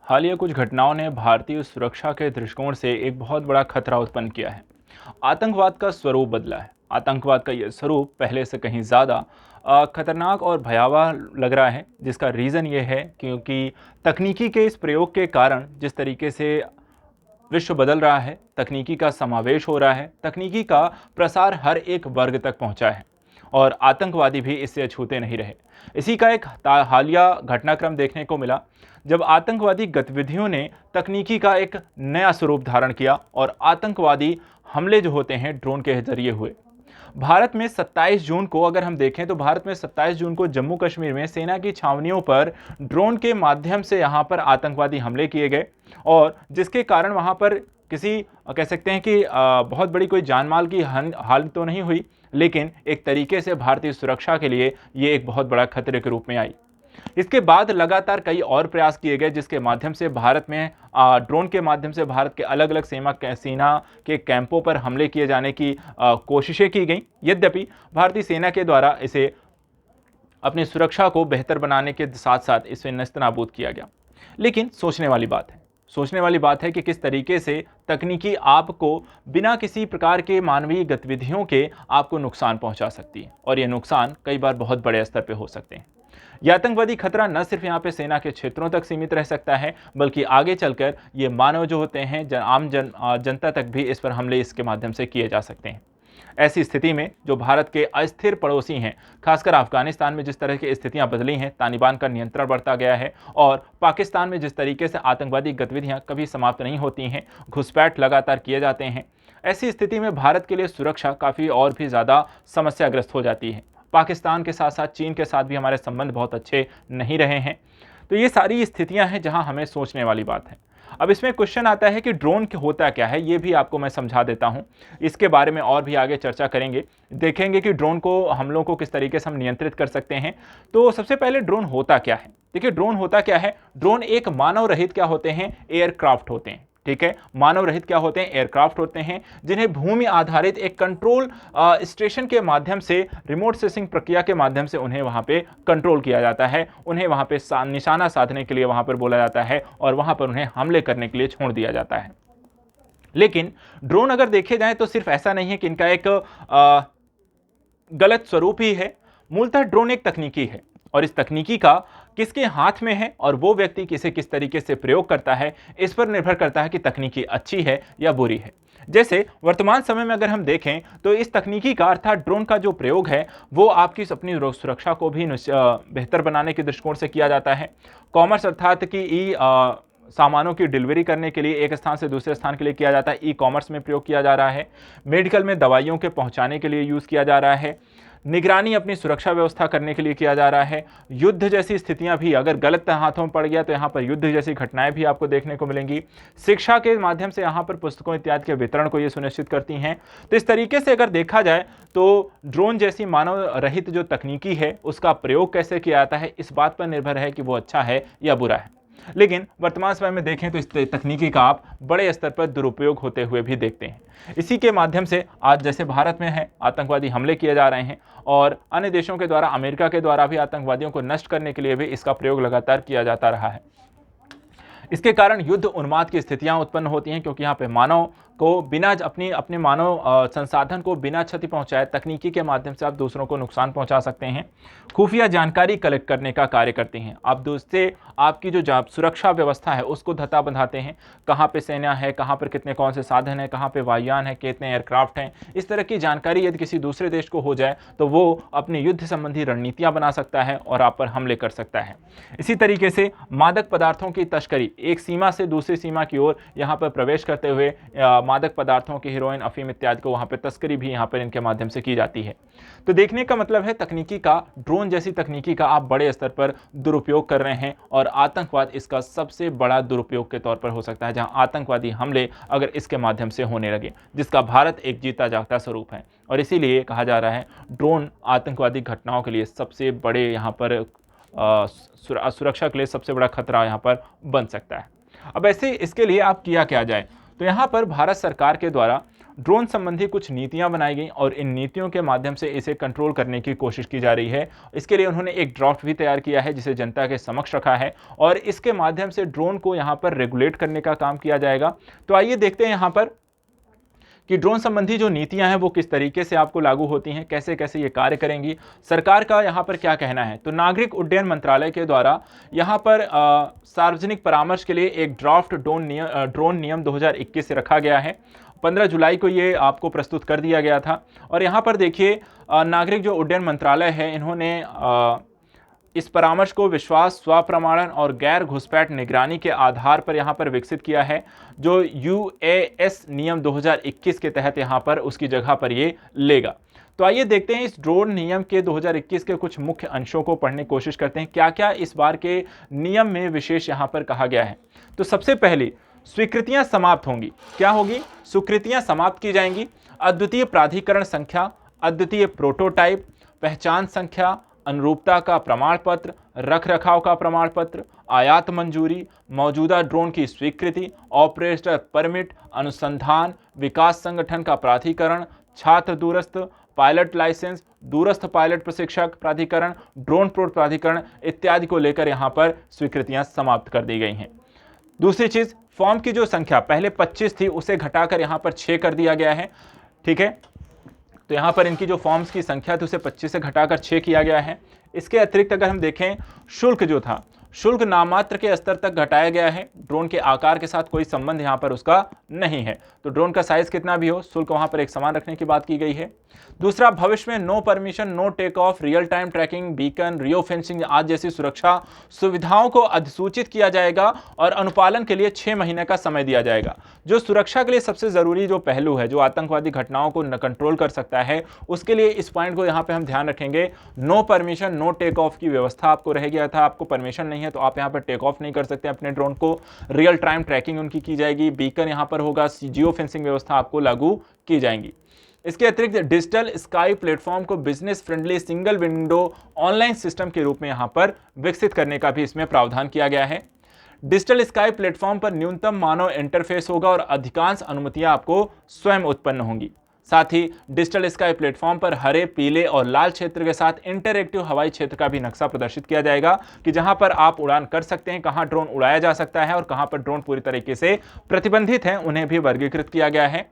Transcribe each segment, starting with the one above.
हालिया कुछ घटनाओं ने भारतीय सुरक्षा के दृष्टिकोण से एक बहुत बड़ा खतरा उत्पन्न किया है। आतंकवाद का स्वरूप बदला है। आतंकवाद का यह स्वरूप पहले से कहीं ज़्यादा खतरनाक और भयावह लग रहा है, जिसका रीज़न ये है क्योंकि तकनीकी के इस प्रयोग के कारण जिस तरीके से विश्व बदल रहा है, तकनीकी का समावेश हो रहा है, तकनीकी का प्रसार हर एक वर्ग तक पहुंचा है और आतंकवादी भी इससे अछूते नहीं रहे। इसी का एक हालिया घटनाक्रम देखने को मिला जब आतंकवादी गतिविधियों ने तकनीकी का एक नया स्वरूप धारण किया और आतंकवादी हमले जो होते हैं ड्रोन के जरिए हुए। भारत में 27 जून को अगर हम देखें तो भारत में 27 जून को जम्मू कश्मीर में सेना की छावनियों पर ड्रोन के माध्यम से यहां पर आतंकवादी हमले किए गए और जिसके कारण वहां पर किसी कह सकते हैं कि बहुत बड़ी कोई जानमाल की हानि तो नहीं हुई, लेकिन एक तरीके से भारतीय सुरक्षा के लिए ये एक बहुत बड़ा खतरे के रूप में आई। इसके बाद लगातार कई और प्रयास किए गए जिसके माध्यम से भारत में ड्रोन के माध्यम से भारत के अलग अलग सेना के कैंपों पर हमले किए जाने की कोशिशें की गई। यद्यपि भारतीय सेना के द्वारा इसे अपनी सुरक्षा को बेहतर बनाने के साथ साथ इसे नेस्तनाबूद किया गया। लेकिन सोचने वाली बात है कि किस तरीके से तकनीकी आपको बिना किसी प्रकार के मानवीय गतिविधियों के आपको नुकसान पहुंचा सकती है और ये नुकसान कई बार बहुत बड़े स्तर पर हो सकते हैं। यह आतंकवादी खतरा न सिर्फ यहाँ पे सेना के क्षेत्रों तक सीमित रह सकता है, बल्कि आगे चलकर ये मानव जो होते हैं जनता तक भी इस पर हमले इसके माध्यम से किए जा सकते हैं। ऐसी स्थिति में जो भारत के अस्थिर पड़ोसी हैं, खासकर अफगानिस्तान में जिस तरह की स्थितियां बदली हैं, तालिबान का नियंत्रण बढ़ता गया है और पाकिस्तान में जिस तरीके से आतंकवादी गतिविधियां कभी समाप्त नहीं होती हैं, घुसपैठ लगातार किए जाते हैं, ऐसी स्थिति में भारत के लिए सुरक्षा काफ़ी और भी ज़्यादा समस्याग्रस्त हो जाती है। पाकिस्तान के साथ साथ चीन के साथ भी हमारे संबंध बहुत अच्छे नहीं रहे हैं। तो ये सारी स्थितियां हैं जहां हमें सोचने वाली बात है। अब इसमें क्वेश्चन आता है कि ड्रोन होता क्या है, ये भी आपको मैं समझा देता हूं। इसके बारे में और भी आगे चर्चा करेंगे, देखेंगे कि ड्रोन को हमलों को किस तरीके से हम नियंत्रित कर सकते हैं। तो सबसे पहले ड्रोन होता क्या है। देखिए ड्रोन होता क्या है। ड्रोन एक मानव रहित क्या होते हैं, एयरक्राफ्ट होते हैं। ठीक है, मानव रहित क्या होते हैं, एयरक्राफ्ट होते हैं जिन्हें भूमि आधारित एक कंट्रोल स्टेशन के माध्यम से, रिमोट सेंसिंग प्रक्रिया के माध्यम से उन्हें वहां पे कंट्रोल किया जाता है, उन्हें वहां पे निशाना साधने के लिए वहां पर बोला जाता है और वहां पर उन्हें हमले करने के लिए छोड़ दिया जाता है। लेकिन ड्रोन अगर देखे जाए तो सिर्फ ऐसा नहीं है कि इनका एक गलत स्वरूप ही है। मूलतः ड्रोन एक तकनीकी है और इस तकनीकी का किसके हाथ में है और वो व्यक्ति किसे किस तरीके से प्रयोग करता है, इस पर निर्भर करता है कि तकनीकी अच्छी है या बुरी है। जैसे वर्तमान समय में अगर हम देखें तो इस तकनीकी का अर्थात ड्रोन का जो प्रयोग है वो आपकी अपनी सुरक्षा को भी बेहतर बनाने के दृष्टिकोण से किया जाता है। कॉमर्स अर्थात कि सामानों की डिलीवरी करने के लिए एक स्थान से दूसरे स्थान के लिए किया जाता है, ई कॉमर्स में प्रयोग किया जा रहा है। मेडिकल में दवाइयों के पहुंचाने के लिए यूज़ किया जा रहा है। निगरानी अपनी सुरक्षा व्यवस्था करने के लिए किया जा रहा है। युद्ध जैसी स्थितियां भी अगर गलत हाथों में पड़ गया तो यहाँ पर युद्ध जैसी घटनाएं भी आपको देखने को मिलेंगी। शिक्षा के माध्यम से यहाँ पर पुस्तकों इत्यादि के वितरण को ये सुनिश्चित करती हैं। तो इस तरीके से अगर देखा जाए तो ड्रोन जैसी मानव रहित जो तकनीकी है उसका प्रयोग कैसे किया जाता है, इस बात पर निर्भर है कि वो अच्छा है या बुरा है। लेकिन वर्तमान समय में देखें तो इस तकनीकी का आप बड़े स्तर पर दुरुपयोग होते हुए भी देखते हैं। इसी के माध्यम से आज जैसे भारत में है आतंकवादी हमले किए जा रहे हैं और अन्य देशों के द्वारा, अमेरिका के द्वारा भी आतंकवादियों को नष्ट करने के लिए भी इसका प्रयोग लगातार किया जाता रहा है। इसके कारण युद्ध उन्माद की स्थितियां उत्पन्न होती हैं क्योंकि यहाँ पे मानव को बिना अपने मानव संसाधन को बिना क्षति पहुंचाए तकनीकी के माध्यम से आप दूसरों को नुकसान पहुंचा सकते हैं। खुफिया जानकारी कलेक्ट करने का कार्य करते हैं। आप दूसरे आपकी जो सुरक्षा व्यवस्था है उसको धता बंधाते हैं, कहाँ पे सेना है, कहाँ पर कितने कौन से साधन है, कहाँ पे वायुयान है, कितने एयरक्राफ्ट हैं। इस तरह की जानकारी यदि किसी दूसरे देश को हो जाए तो वो अपनी युद्ध संबंधी रणनीतियाँ बना सकता है और आप पर हमले कर सकता है। इसी तरीके से मादक पदार्थों की तस्करी एक सीमा से दूसरी सीमा की ओर यहाँ पर प्रवेश करते हुए मादक पदार्थों की हीरोइन, अफीम इत्यादि को वहाँ पर तस्करी भी यहाँ पर इनके माध्यम से की जाती है। तो देखने का मतलब है तकनीकी का, ड्रोन जैसी तकनीकी का आप बड़े स्तर पर दुरुपयोग कर रहे हैं और आतंकवाद इसका सबसे बड़ा दुरुपयोग के तौर पर हो सकता है, जहां आतंकवादी हमले अगर इसके माध्यम से होने लगे, जिसका भारत एक जीता जागता स्वरूप है। और इसीलिए कहा जा रहा है ड्रोन आतंकवादी घटनाओं के लिए सबसे बड़े यहाँ पर सुरक्षा के लिए सबसे बड़ा खतरा यहाँ पर बन सकता है। अब ऐसे इसके लिए आप किया क्या जाए, तो यहाँ पर भारत सरकार के द्वारा ड्रोन संबंधी कुछ नीतियां बनाई गई और इन नीतियों के माध्यम से इसे कंट्रोल करने की कोशिश की जा रही है। इसके लिए उन्होंने एक ड्राफ्ट भी तैयार किया है जिसे जनता के समक्ष रखा है और इसके माध्यम से ड्रोन को यहां पर रेगुलेट करने का काम किया जाएगा। तो आइए देखते हैं यहां पर कि ड्रोन संबंधी जो नीतियां हैं वो किस तरीके से आपको लागू होती हैं, कैसे कैसे ये कार्य करेंगी, सरकार का यहाँ पर क्या कहना है। तो नागरिक उड्डयन मंत्रालय के द्वारा यहाँ पर सार्वजनिक परामर्श के लिए एक ड्राफ्ट ड्रोन नियम 2021 से रखा गया है। 15 जुलाई को ये आपको प्रस्तुत कर दिया गया था। और यहाँ पर देखिए नागरिक जो उड्डयन मंत्रालय है इन्होंने इस परामर्श को विश्वास, स्वप्रमाणन और गैर घुसपैठ निगरानी के आधार पर यहाँ पर विकसित किया है, जो UAS नियम 2021 के तहत यहाँ पर उसकी जगह पर ये लेगा। तो आइए देखते हैं इस ड्रोन नियम के 2021 के कुछ मुख्य अंशों को पढ़ने की कोशिश करते हैं, क्या क्या इस बार के नियम में विशेष यहाँ पर कहा गया है। तो सबसे पहले स्वीकृतियां समाप्त होंगी। क्या होगी? स्वीकृतियां समाप्त की जाएंगी। अद्वितीय प्राधिकरण संख्या, अद्वितीय प्रोटोटाइप, पहचान संख्या, अनुरूपता का प्रमाण पत्र, रख रखाव का प्रमाण पत्र, आयात मंजूरी, मौजूदा ड्रोन की स्वीकृति, ऑपरेटर परमिट, अनुसंधान विकास संगठन का प्राधिकरण, छात्र दूरस्थ, पायलट लाइसेंस, दूरस्थ पायलट प्रशिक्षक प्राधिकरण, ड्रोन प्रोट प्राधिकरण इत्यादि को लेकर यहां पर स्वीकृतियां समाप्त कर दी गई हैं। दूसरी चीज, फॉर्म की जो संख्या पहले 25 थी उसे घटाकर यहां पर 6 कर दिया गया है। ठीक है, तो यहाँ पर इनकी जो फॉर्म्स की संख्या थी उसे 25 से घटाकर 6 किया गया है। इसके अतिरिक्त अगर हम देखें, शुल्क जो था, शुल्क नामात्र के स्तर तक घटाया गया है। ड्रोन के आकार के साथ कोई संबंध यहाँ पर उसका नहीं है, तो ड्रोन का साइज कितना भी हो, शुल्क वहाँ पर एक समान रखने की बात की गई है। दूसरा, भविष्य में no permission, no take off, real time tracking, beacon, geo fencing आदि जैसी सुरक्षा सुविधाओं को अधिसूचित किया जाएगा और अनुपालन के लिए 6 महीने का समय दिया जाएगा। जो सुरक्षा के लिए सबसे जरूरी जो पहलू है, जो आतंकवादी घटनाओं को कंट्रोल कर सकता है, उसके लिए इस पॉइंट को यहाँ पे हम ध्यान रखेंगे। No permission, no take off की व्यवस्था आपको रह गया था। आपको परमिशन नहीं है तो आप यहाँ पर टेक ऑफ नहीं कर सकते अपने ड्रोन को। रियल टाइम ट्रैकिंग उनकी की जाएगी, बीकन यहाँ पर होगा, जियो फेंसिंग व्यवस्था आपको लागू की जाएंगी। इसके अतिरिक्त डिजिटल स्काई प्लेटफॉर्म को business friendly single window online system के रूप में यहां पर विकसित करने का भी इसमें प्रावधान किया गया है। डिजिटल स्काई प्लेटफॉर्म पर न्यूनतम मानव इंटरफेस होगा और अधिकांश अनुमतियां आपको स्वयं उत्पन्न होंगी। साथ ही डिजिटल स्काई प्लेटफॉर्म पर हरे, पीले और लाल क्षेत्र के साथ इंटरएक्टिव हवाई क्षेत्र का भी नक्शा प्रदर्शित किया जाएगा कि जहां पर आप उड़ान कर सकते हैं, कहां ड्रोन उड़ाया जा सकता है और कहां पर ड्रोन पूरी तरीके से प्रतिबंधित है, उन्हें भी वर्गीकृत किया गया है।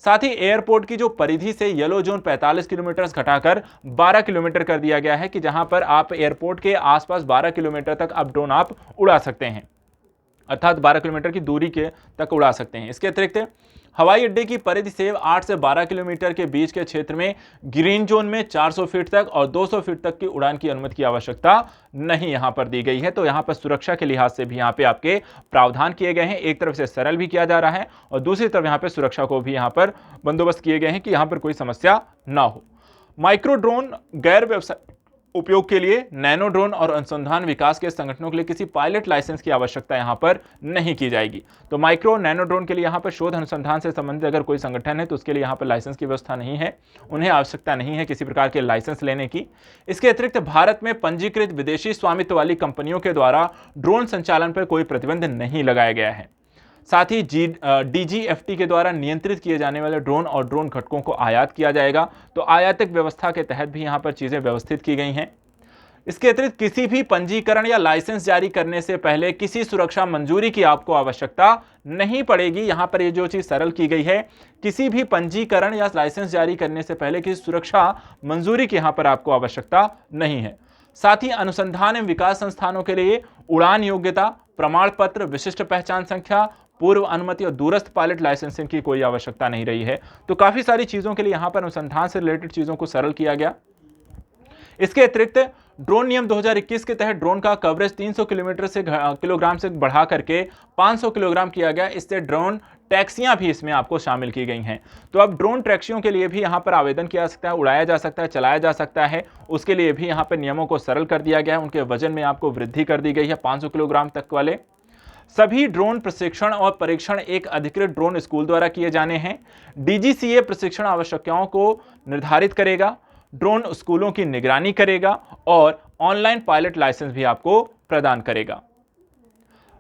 साथ ही एयरपोर्ट की जो परिधि से येलो जोन 45 किलोमीटर घटाकर 12 किलोमीटर कर दिया गया है कि जहां पर आप एयरपोर्ट के आसपास 12 किलोमीटर तक आप ड्रोन आप उड़ा सकते हैं, अर्थात 12 किलोमीटर की दूरी के तक उड़ा सकते हैं। इसके अतिरिक्त हवाई अड्डे की परिधि से 8 से 12 किलोमीटर के बीच के क्षेत्र में ग्रीन जोन में 400 फीट तक और 200 फीट तक की उड़ान की अनुमति की आवश्यकता नहीं यहां पर दी गई है। तो यहां पर सुरक्षा के लिहाज से भी यहां पे आपके प्रावधान किए गए हैं। एक तरफ से सरल भी किया जा रहा है और दूसरी तरफ यहां पर सुरक्षा को भी यहां पर बंदोबस्त किए गए हैं कि यहां पर कोई समस्या ना हो। माइक्रो ड्रोन गैर व्यवसाय उपयोग के लिए नैनो ड्रोन और अनुसंधान विकास के संगठनों के लिए किसी पायलट लाइसेंस की आवश्यकता यहां पर नहीं की जाएगी। तो माइक्रो नैनो ड्रोन के लिए यहां पर शोध अनुसंधान से संबंधित अगर कोई संगठन है तो उसके लिए यहां पर लाइसेंस की व्यवस्था नहीं है, उन्हें आवश्यकता नहीं है किसी प्रकार के लाइसेंस लेने की। इसके अतिरिक्त भारत में पंजीकृत विदेशी स्वामित्व वाली कंपनियों के द्वारा ड्रोन संचालन पर कोई प्रतिबंध नहीं लगाया गया है। साथ ही DGFT के द्वारा नियंत्रित किए जाने वाले ड्रोन और ड्रोन घटकों को आयात किया जाएगा। तो आयातिक व्यवस्था के तहत भी यहां पर चीजें व्यवस्थित की गई हैं। इसके अतिरिक्त किसी भी पंजीकरण या लाइसेंस जारी करने से पहले किसी सुरक्षा मंजूरी की आपको आवश्यकता नहीं पड़ेगी। यहां पर ये जो चीज सरल की गई है, किसी भी पंजीकरण या लाइसेंस जारी करने से पहले किसी सुरक्षा मंजूरी की यहां पर आपको आवश्यकता नहीं है। साथ ही अनुसंधान एवं विकास संस्थानों के लिए उड़ान योग्यता प्रमाण पत्र, विशिष्ट पहचान संख्या, पूर्व अनुमति और दूरस्थ पायलट लाइसेंसिंग की कोई आवश्यकता नहीं रही है। तो काफी सारी चीजों के लिए यहां पर अनुसंधान से रिलेटेड चीजों को सरल किया गया। इसके अतिरिक्त ड्रोन नियम 2021 के तहत ड्रोन का कवरेज 300 किलोग्राम से बढ़ा करके 500 किलोग्राम किया गया। इससे ड्रोन टैक्सियां भी इसमें आपको शामिल की गई हैं। तो अब ड्रोन टैक्सियों के लिए भी यहां पर आवेदन किया जा सकता है, उड़ाया जा सकता है, चलाया जा सकता है। उसके लिए भी यहां पर नियमों को सरल कर दिया गया है। उनके वजन में आपको वृद्धि कर दी गई है 500 किलोग्राम तक वाले। सभी ड्रोन प्रशिक्षण और परीक्षण एक अधिकृत ड्रोन स्कूल द्वारा किए जाने हैं। DGCA प्रशिक्षण आवश्यकताओं को निर्धारित करेगा, ड्रोन स्कूलों की निगरानी करेगा और ऑनलाइन पायलट लाइसेंस भी आपको प्रदान करेगा।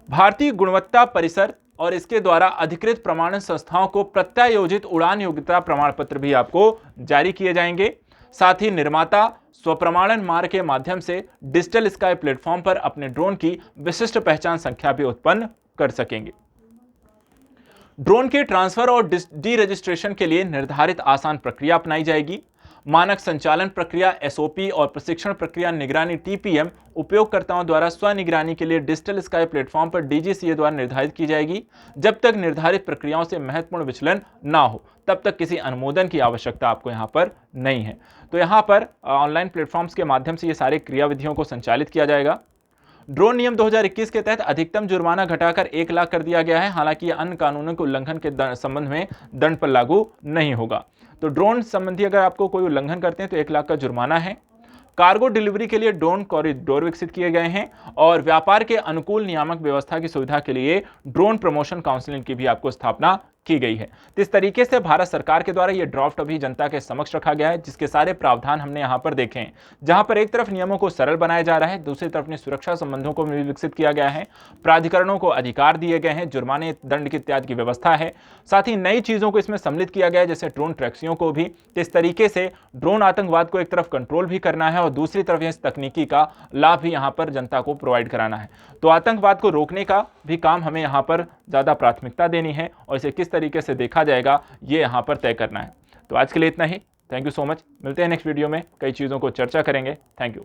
भारतीय गुणवत्ता परिसर और इसके द्वारा अधिकृत प्रमाणन संस्थाओं को प्रत्यायोजित उड़ान योग्यता प्रमाण पत्र भी आपको जारी किए जाएंगे। साथ ही निर्माता स्वप्रमाणन मार्ग के माध्यम से डिजिटल स्काई प्लेटफॉर्म पर अपने ड्रोन की विशिष्ट पहचान संख्या भी उत्पन्न कर सकेंगे। ड्रोन के ट्रांसफर और डी रजिस्ट्रेशन के लिए निर्धारित आसान प्रक्रिया अपनाई जाएगी। मानक संचालन प्रक्रिया एसओपी और प्रशिक्षण प्रक्रिया निगरानी टीपीएम उपयोगकर्ताओं द्वारा स्वनिगरानी के लिए डिजिटल स्काई प्लेटफॉर्म पर डीजीसीए द्वारा निर्धारित की जाएगी। जब तक निर्धारित प्रक्रियाओं से महत्वपूर्ण विचलन ना हो तब तक किसी अनुमोदन की आवश्यकता आपको यहाँ पर नहीं है। तो यहाँ पर ऑनलाइन प्लेटफॉर्म्स के माध्यम से ये सारे क्रियाविधियों को संचालित किया जाएगा। ड्रोन नियम 2021 के तहत अधिकतम जुर्माना घटाकर 1 लाख कर दिया गया है। हालांकि यह अन्य कानूनों के उल्लंघन के संबंध में दंड पर लागू नहीं होगा। तो ड्रोन संबंधी अगर आपको कोई उल्लंघन करते हैं तो 1 लाख का जुर्माना है। कार्गो डिलीवरी के लिए ड्रोन कॉरिडोर विकसित किए गए हैं और व्यापार के अनुकूल नियामक व्यवस्था की सुविधा के लिए ड्रोन प्रमोशन काउंसिल की भी आपको स्थापना की गई है। तो इस तरीके से भारत सरकार के द्वारा यह ड्राफ्ट अभी जनता के समक्ष रखा गया है, जिसके सारे प्रावधान हमने यहाँ पर देखे हैं। जहां पर एक तरफ नियमों को सरल बनाया जा रहा है, दूसरी तरफ अपनी सुरक्षा संबंधों को भी विकसित किया गया है, प्राधिकरणों को अधिकार दिए गए हैं, जुर्माने दंड की इत्यादि की व्यवस्था है, साथ ही नई चीजों को इसमें सम्मिलित किया गया है, जैसे ड्रोन टैक्सियों को भी। इस तरीके से ड्रोन आतंकवाद को एक तरफ कंट्रोल भी करना है और दूसरी तरफ इस तकनीकी का लाभ भी यहाँ पर जनता को प्रोवाइड कराना है। तो आतंकवाद को रोकने का भी काम हमें यहाँ पर ज्यादा प्राथमिकता देनी है और इसे किस तरीके से देखा जाएगा ये यहाँ पर तय करना है। तो आज के लिए इतना ही। Thank you so much. मिलते हैं नेक्स्ट वीडियो में, कई चीज़ों को चर्चा करेंगे। Thank you.